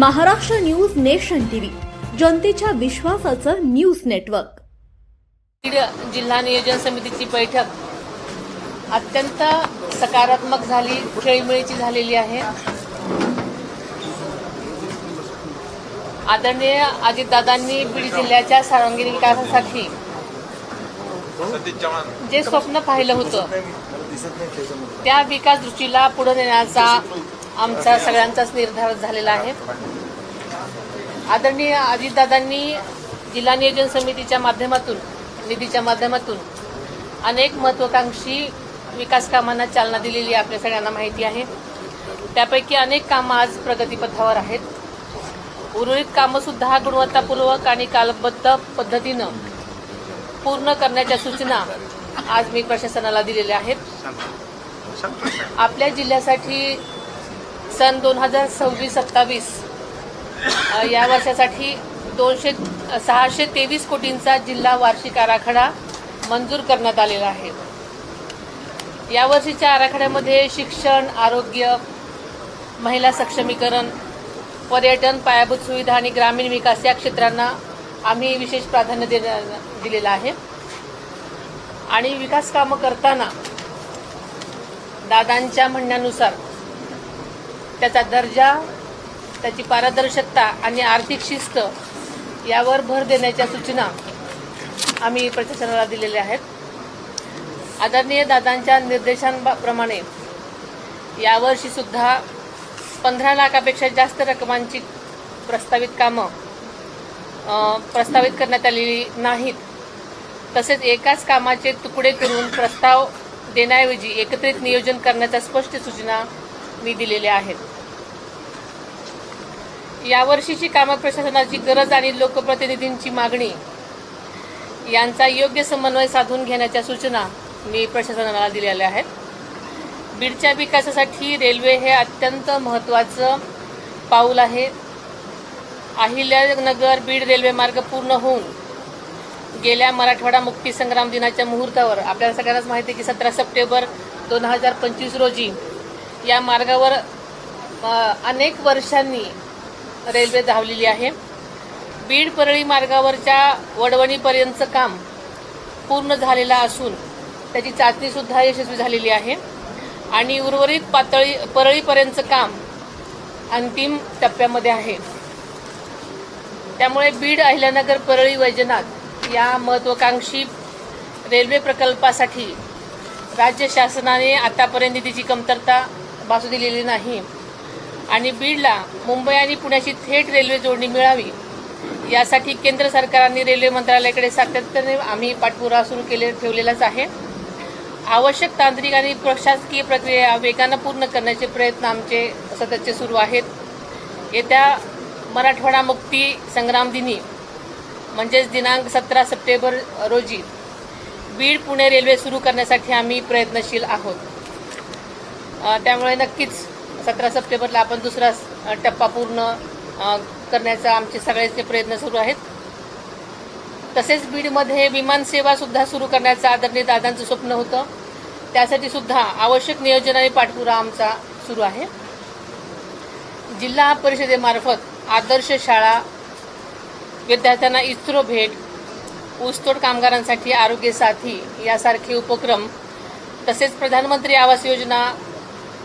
Maharashtra news nation TV, जनतेच्या विश्वासाचं news network. Beed जिल्हा नियोजन समितीची बैठक अत्यंत सकारात्मक झाली, खेळीमेळीची झालेली आहे। आदरणीय अजितदादांनी बीड जिल्ह्याच्या सर्वांगीण विकासासाठी जे स्वप्न पाहिलं होतं त्या विकास दृष्टीला पुढे नेण्याचा आमचा सगळ्यांचाच निर्धार झालेला आहे। आदरणीय अजितदादांनी जिल्हा नियोजन समितीच्या माध्यमातून, निधीच्या माध्यमातून अनेक महत्त्वाकांक्षी विकास कामांना चालना दिलेली आपल्या सगळ्यांना माहिती आहे। त्यापैकी अनेक कामं आज प्रगतीपथावर आहेत। उर्वरित कामं सुद्धा गुणवत्तापूर्वक आणि कालबद्ध पद्धतीनं पूर्ण करण्याच्या सूचना आज मी प्रशासनाला दिलेल्या आहेत। आपल्या जिल्ह्यासाठी सन 2026-27 या वर्षासाठी 623 कोटींचा जिल्हा वार्षिक आराखडा मंजूर करण्यात आलेला आहे। या वर्षीच्या आराखड्यामध्ये शिक्षण, आरोग्य, महिला सक्षमीकरण, पर्यटन, पायाभूत सुविधा आणि ग्रामीण विकास या क्षेत्रांना आम्ही विशेष प्राधान्य दिलेलं आहे। आणि विकास कामं करताना दादांच्या म्हणण्यानुसार त्याचा दर्जा, त्याची पारदर्शकता आणि आर्थिक शिस्त यावर भर देण्याच्या सूचना आम्ही प्रशासनाला दिलेल्या आहेत। आदरणीय दादांच्या निर्देशांप्रमाणे यावर्षी सुद्धा 15 लाखापेक्षा जास्त रकमांची प्रस्तावित कामं प्रस्तावित करण्यात आलेली नाहीत। तसेच एकाच कामाचे तुकडे करून प्रस्ताव देण्याऐवजी एकत्रित नियोजन करण्याच्या स्पष्ट सूचना मी दिलेल्या आहेत। यावर्षीची कामं प्रशासनाची गरज आणि लोकप्रतिनिधींची मागणी यांचा योग्य समन्वय साधून घेण्याच्या सूचना मी प्रशासनाला दिलेल्या आहेत। बीडच्या विकासासाठी रेल्वे हे अत्यंत महत्त्वाचं पाऊल आहे। अहिल्यानगर बीड रेल्वे मार्ग पूर्ण होऊन गेल्या मराठवाडा मुक्ती संग्राम दिनाच्या मुहूर्तावर आपल्याला सगळ्यांनाच माहिती आहे की 17 सप्टेंबर 2025 रोजी या मार्गावर अनेक वर्षांनी रेल्वे धावलेली आहे। बीड परळी मार्गावरच्या वडवणीपर्यंतचं काम पूर्ण झालेलं असून त्याची चाचणी सुद्धा यशस्वी झालेली आहे आणि उर्वरित परळीपर्यंतचं काम अंतिम टप्प्यामध्ये आहे। त्यामुळे बीड अहिल्यानगर परळी वैजनाथ या महत्त्वाकांक्षी रेल्वे प्रकल्पासाठी राज्य शासनाने आतापर्यंत निधीची कमतरता भासू दिलेली नाही आणि बीडला मुंबई आणि पुण्याची थेट रेल्वे जोडणी मिळावी यासाठी केंद्र सरकारने रेल्वे मंत्रालयाकडे सातत्याने आम्ही पाठपुरावा सुरू ठेवलेलाच आहे। आवश्यक तांत्रिक आणि प्रशासकीय प्रक्रिया वेगानं पूर्ण करण्याचे प्रयत्न आमचे सततचे सुरू आहेत। येत्या मराठवाडा मुक्ती संग्राम दिनी म्हणजेच दिनांक 17 सप्टेंबर रोजी बीड पुणे रेल्वे सुरू करण्यासाठी आम्ही प्रयत्नशील आहोत। त्यामुळे नक्कीच 17 सप्टेंबरला आपण दुसरा टप्पा पूर्ण करण्याचा आमचे सगळ्याचे प्रयत्न सुरू आहेत। तसेच बीडमध्ये विमानसेवा सुद्धा सुरू करण्याचं आदरणीय दादांचं स्वप्न होतं। त्यासाठी सुद्धा आवश्यक नियोजन आणि पाठपुरावा आमचा सुरू आहे। जिल्हा परिषदेमार्फत आदर्श शाळा, विद्यार्थ्यांना इस्रो भेट, ऊसतोड कामगारांसाठी आरोग्य साथी यासारखे उपक्रम, तसेच प्रधानमंत्री आवास योजना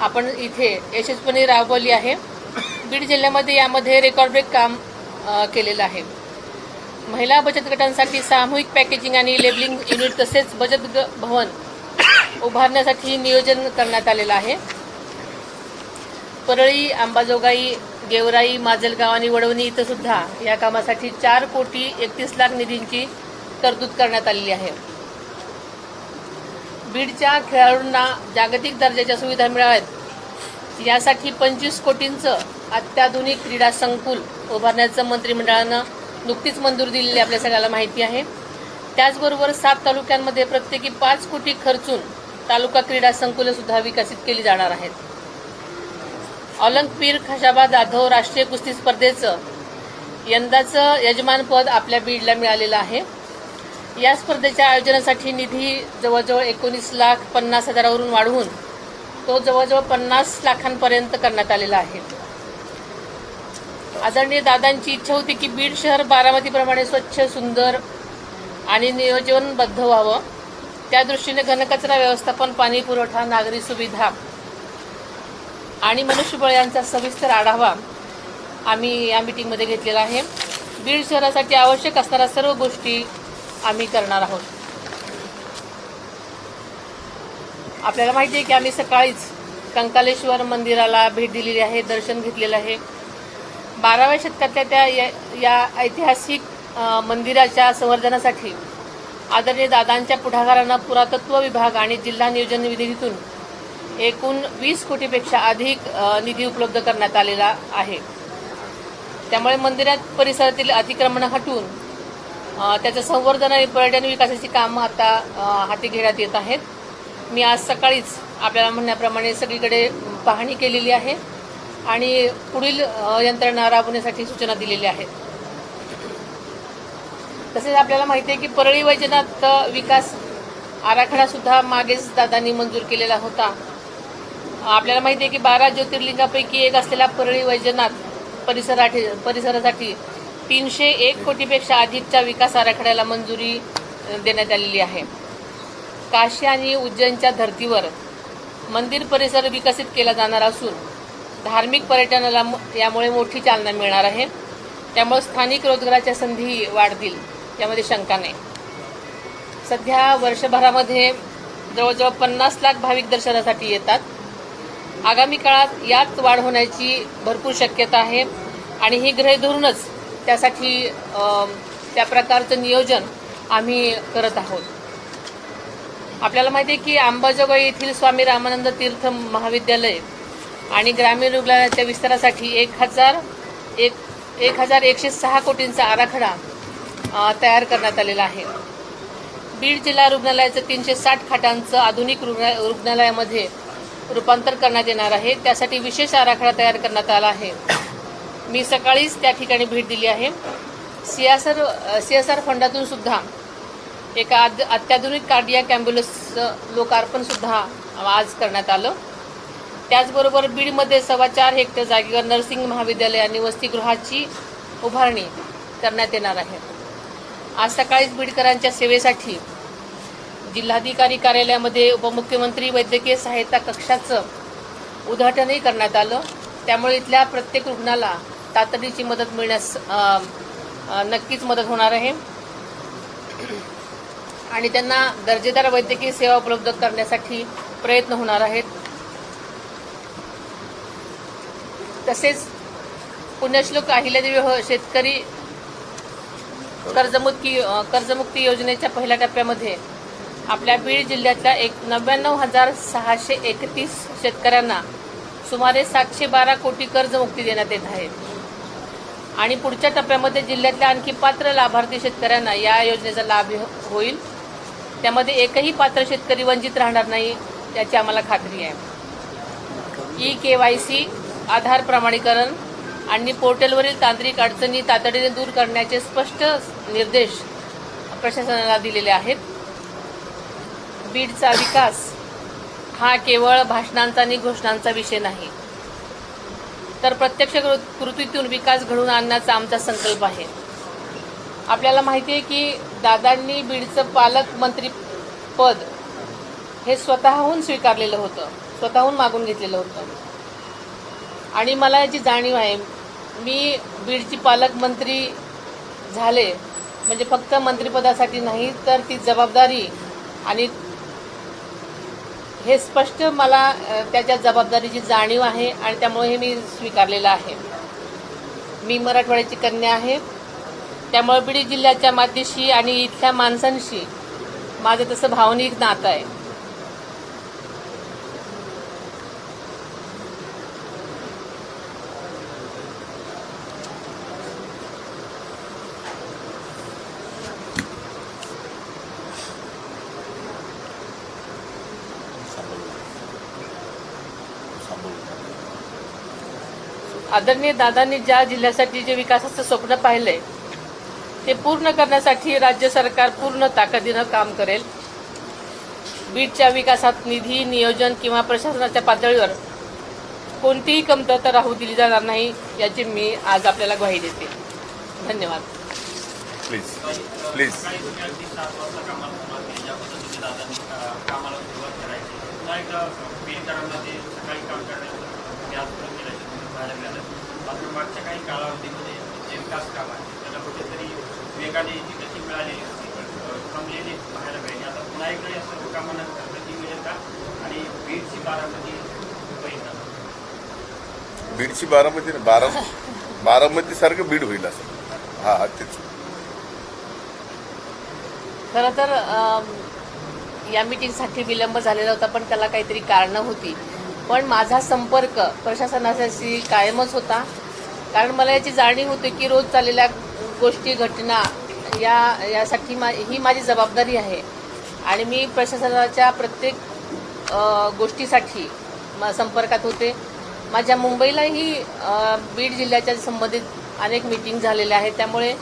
आपण इथे यशस्वीपणे राबवली आहे। बीड जिल्ह्यामध्ये यामध्ये रेकॉर्ड ब्रेक काम केलेलं आहे। महिला बचत गटांसाठी सामूहिक पॅकेजिंग आणि लेबलिंग युनिट तसेच बचत भवन उभारण्यासाठी नियोजन करण्यात आलेलं आहे। परळी, अंबाजोगाई, गेवराई, माजलगाव आणि वडवणी इथं सुद्धा या कामासाठी 4,31,00,000 निधींची तरतूद करण्यात आलेली आहे। बीडच्या खेळाडूंना जागतिक दर्जाच्या सुविधा मिळाव्यात यासाठी 25 कोटींचं अत्याधुनिक क्रीडा संकुल उभारण्याचं मंत्रिमंडळानं नुकतीच मंजुरी दिलेली आपल्या सगळ्याला माहिती आहे। त्याचबरोबर 7 तालुक्यांमध्ये प्रत्येकी 5 कोटी खर्चून तालुका क्रीडा संकुलं सुद्धा विकसित केली जाणार आहेत। ऑलिम्पिक खशाबा जाधव राष्ट्रीय कुस्ती स्पर्धेचं यंदाचं यजमानपद आपल्या बीडला मिळालेलं आहे। या स्पर्धेच्या आयोजनासाठी निधी जवळजवळ 19,50,000 वरून वाढवून तो जवळजवळ 50 लाखांपर्यंत करण्यात आलेला आहे। आदरणीय दादांची इच्छा होती की बीड शहर बारामतीप्रमाणे स्वच्छ, सुंदर आणि नियोजनबद्ध व्हावं. त्या दृष्टीने घनकचरा व्यवस्थापन, पाणी पुरवठा, नागरी सुविधा आणि मनुष्यबळ यांचा सविस्तर आढावा आम्ही या मीटिंगमध्ये घेतलेला आहे. बीड शहरासाठी आवश्यक असणाऱ्या सर्व गोष्टी आम्ही करणार आहोत. आपल्याला माहिती आहे की आम्ही सकाळीच कंकालेश्वर मंदिराला भेट दिलेली आहे, दर्शन घेतलेलं आहे. 12व्या शतकातल्या त्या या ऐतिहासिक मंदिराच्या संवर्धनासाठी आदरणीय दादांच्या पुढाकारानं पुरातत्व विभाग आणि जिल्हा नियोजन निधीतून एकूण 20 कोटीपेक्षा अधिक निधी उपलब्ध करण्यात आलेला आहे. त्यामुळे मंदिरात परिसरातील अतिक्रमण हटवून त्याचं संवर्धन आणि पर्यटन विकासाची कामं आता हाती घेण्यात येत आहेत. मी आज सकाळीच आपल्याला म्हणण्याप्रमाणे सगळीकडे पाहणी केलेली आहे आणि पुढील यंत्रणा राबवण्यासाठी सूचना दिलेल्या आहेत. तसेच आपल्याला माहिती आहे की परळी वैजनाथ विकास आराखडा सुद्धा मागेच दादांनी मंजूर केलेला होता. आपल्याला माहिती आहे की 12 ज्योतिर्लिंगापैकी एक असलेला परळी वैजनाथ परिसरासाठी 301 कोटीपेक्षा अधिकच्या विकास आराखड्याला मंजुरी देण्यात आलेली आहे. काशी आणि उज्जैनच्या धर्तीवर मंदिर परिसर विकसित केला जाणार असून धार्मिक पर्यटनाला यामुळे मोठी चालना मिळणार आहे. त्यामुळे स्थानिक रोजगाराच्या संधी वाढतील यामध्ये शंका नाही. सध्या वर्षभरामध्ये जवळजवळ 50 लाख भाविक दर्शनासाठी येतात. आगामी काळात यात वाढ होण्याची भरपूर शक्यता आहे आणि ही गृहीत धरूनच त्यासाठी त्या प्रकारचं नियोजन आम्ही करत आहोत. आपल्याला माहिती आहे की अंबाजोगाई येथील स्वामी रामानंद तीर्थ महाविद्यालय आणि ग्रामीण रुग्णालयाच्या विस्तारासाठी 1106 कोटींचा आराखडा तयार करण्यात आलेला आहे. बीड जिल्हा रुग्णालयाचं 360 खाटांचं आधुनिक रुग्णालयामध्ये रूपांतर करण्यात येणार आहे. त्यासाठी विशेष आराखडा तयार करण्यात आला आहे. मी सकाळीच त्या ठिकाणी भेट दिली आहे. CSR फंडातून सुद्धा एका अत्याधुनिक कार्डियाक ॲम्ब्युलन्सचं लोकार्पण सुद्धा आज करण्यात आलं. त्याचबरोबर बीडमध्ये 4.25 हेक्टर जागेवर नर्सिंग महाविद्यालय आणि वसतिगृहाची उभारणी करण्यात येणार आहे. आज सकाळीच बीडकरांच्या सेवेसाठी जिल्हाधिकारी कार्यालयामध्ये उपमुख्यमंत्री वैद्यकीय सहायता कक्षाचं उद्घाटनही करण्यात आलं. त्यामुळे इथल्या प्रत्येक रुग्णाला तातडीची मदत मिळण्यास नक्कीच मदत होणार आहे आणि त्यांना दर्जेदार वैद्यकीय सेवा उपलब्ध करण्यासाठी प्रयत्न होणार आहेत. तसेच पुण्यश्लोक अहिल्यादेवी शेतकरी कर्जमुक्ती योजनेच्या पहिल्या टप्प्यामध्ये आपल्या बीड जिल्ह्यातल्या 99,631 शेतकऱ्यांना सुमारे 712 कोटी कर्जमुक्ती देण्यात येत आहे आणि पुढच्या टप्प्यामध्ये जिल्ह्यातल्या आणखी पात्र लाभार्थी शेतकऱ्यांना या योजनेचा लाभ होईल. त्यामध्ये एकही पात्र शेतकरी वंचित राहणार नाही याची आम्हाला खात्री आहे. KYC, आधार प्रमाणीकरण आणि पोर्टलवरील तांत्रिक अडचणी तातडीने दूर करण्याचे स्पष्ट निर्देश प्रशासनाला दिलेले आहेत. बीडचा विकास हा केवळ भाषणांचा आणि घोषणांचा विषय नाही, तर प्रत्यक्ष कृतीतून विकास घडवून आणण्याचा आमचा संकल्प आहे. आपल्याला माहिती आहे की दादांनी बीडचं पालकमंत्री पद हे स्वतःहून स्वीकारलेलं होतं, स्वतःहून मागून घेतलेलं होतं आणि मला याची जाणीव आहे. मी बीडची पालकमंत्री झाले म्हणजे फक्त मंत्रिपदासाठी नाही, तर ती जबाबदारी आणि हे स्पष्ट मला त्याच्या जबाबदारीची जाणीव आहे आणि त्यामुळे हे मी स्वीकारलेलं आहे. मी मराठवाड्याची कन्या आहे, त्यामुळे बीड जिल्ह्याच्या मातीशी आणि इथल्या माणसांशी माझं तसं भावनिक नातं आहे. आदरणीय दादांनी ज्या जिल्ह्यासाठी जे विकासाचं स्वप्न पाहिलंय ते पूर्ण करण्यासाठी राज्य सरकार पूर्ण ताकदीनं काम करेल. बीडच्या विकासात निधी, नियोजन किंवा प्रशासनाच्या पातळीवर कोणतीही कमतरता राहू दिली जाणार नाही याची मी आज आपल्याला ग्वाही देते. धन्यवाद. प्लीज प्लीज काही तुम्ही अगदी 7 वाजता कामाला सुरुवात केली, ज्या पद्धतीने दादांनी कामाला सुरुवात करायची, पुन्हा एकदा बीडकरांना ते सकाळी काम करण्याचं ते आजपर्यंत केल्याचे तुम्ही पाहायला मिळालं. मात्र मागच्या काही कालावधीमध्ये जे विकास काम आहे त्याला कुठेतरी वेगाने जी गती मिळालेली होती पण थांबलेली पाहायला मिळाली. आता पुन्हा एकदा या सर्व कामांना गती मिळेल का आणि बीडची बारामती होईल का? बीडची बारामती सारखं बीड होईल असं. हा तेच. खरं तर या मीटिंगसाठी विलंब झालेला होता, पण त्याला काहीतरी कारणं होती. पण माझा संपर्क प्रशासनाशी कायमच होता, कारण मला याची जाणीव होती की रोज चाललेल्या गोष्टी घटना यासाठी ही माझी जबाबदारी आहे आणि मी प्रशासनाच्या प्रत्येक गोष्टीसाठी संपर्कात होते. माझ्या मुंबईलाही बीड जिल्ह्याच्या संबंधित अनेक मीटिंग झालेल्या आहेत, त्यामुळे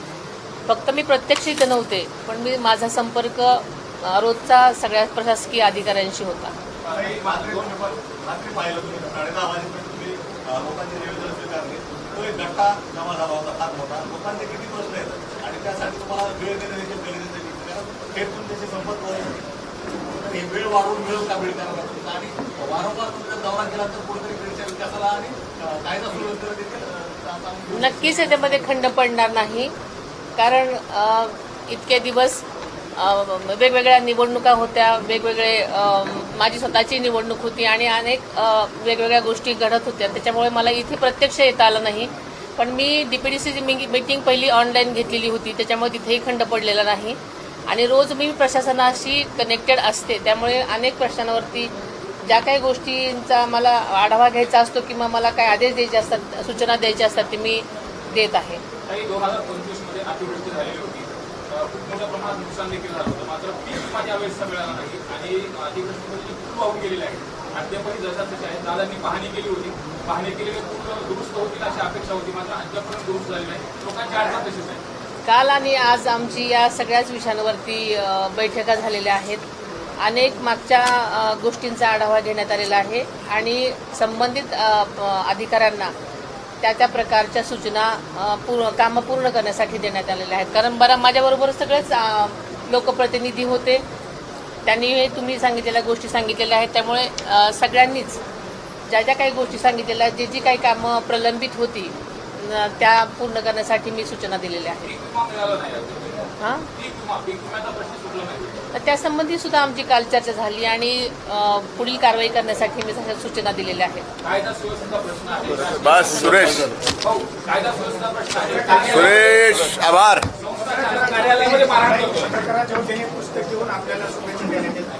फक्त मी प्रत्यक्ष इथे नव्हते, पण मी माझा संपर्क रोजचा सगळ्या प्रशासकीय अधिकाऱ्यांशी होता. वेळ वाढवून मिळेल का बीडकरांना आणि वारंवार तुमचा दौरा केला तर कुठेतरी बीडच्या विकासाला आणि कायदा सुव्यवस्थेला देखील नक्कीच याच्यामध्ये खंड पडणार नाही, कारण इतके दिवस वेगवेगळ्या निवडणुका होत्या, वेगवेगळे माझी स्वतःची निवडणूक होती आणि अनेक वेगवेगळ्या गोष्टी घडत होत्या, त्याच्यामुळे मला इथे प्रत्यक्ष येता आलं नाही. पण मी DPDCची मीटिंग पहिली ऑनलाईन घेतलेली होती, त्याच्यामुळे तिथेही खंड पडलेला नाही आणि रोज मी प्रशासनाशी कनेक्टेड असते, त्यामुळे अनेक प्रश्नांवरती ज्या काही गोष्टींचा मला आढावा घ्यायचा असतो किंवा मला काही आदेश द्यायचे असतात, सूचना द्यायच्या असतात, ते मी देत आहे. काही 2025 मध्ये अतिवृष्टी झालेली होती, खूप मोठ्या प्रमाणात नुकसान देखील झालं होतं, मात्र पीक विमा त्यावेळेस मिळाला नाही आणि अतिवृष्टीमध्ये पूल वाहून गेलेले आहेत. अद्यापही जशा तसे आहेत. दादांनी पाहणी केली होती, पाहणी केलेले पूर्ण दुरुस्त होतील अशी अपेक्षा होती, मात्र अद्यापर्यंत दुरुस्त झाली नाही. लोकांची अडचण तशीच आहे. काल आणि आज आमची या सगळ्याच विषयांवरती बैठका झालेल्या आहेत. अनेक मागच्या गोष्टींचा आढावा घेण्यात आलेला आहे आणि संबंधित अधिकाऱ्यांना त्या प्रकारच्या सूचना कामं पूर्ण करण्यासाठी देण्यात आलेल्या आहेत. कारण माझ्याबरोबर सगळेच लोकप्रतिनिधी होते, त्यांनी तुम्ही सांगितलेल्या गोष्टी सांगितलेल्या आहेत, त्यामुळे सगळ्यांनीच ज्या ज्या काही गोष्टी सांगितलेल्या आहेत, जी काही कामं प्रलंबित होती त्या पूर्ण करण्यासाठी मी सूचना दिलेल्या आहेत. पीक विमा मिळाला नाही. हां, पीक विम्याचा प्रश्न सुटला नाही. तर त्यासंबंधी सुद्धा आमची काल चर्चा झाली आणि पुढील कारवाई करण्यासाठी मी तशा सूचना दिलेल्या आहेत. कायदा सुव्यवस्थेचा प्रश्न आहे. बस सुरेश. कायदा सुव्यवस्थेचा प्रश्न आहे. सुरेश आभार. कार्यालयामध्ये मारहाण करतो. पुस्तक घेऊन आपल्याला शुभेच्छा देण्यात येत आहे.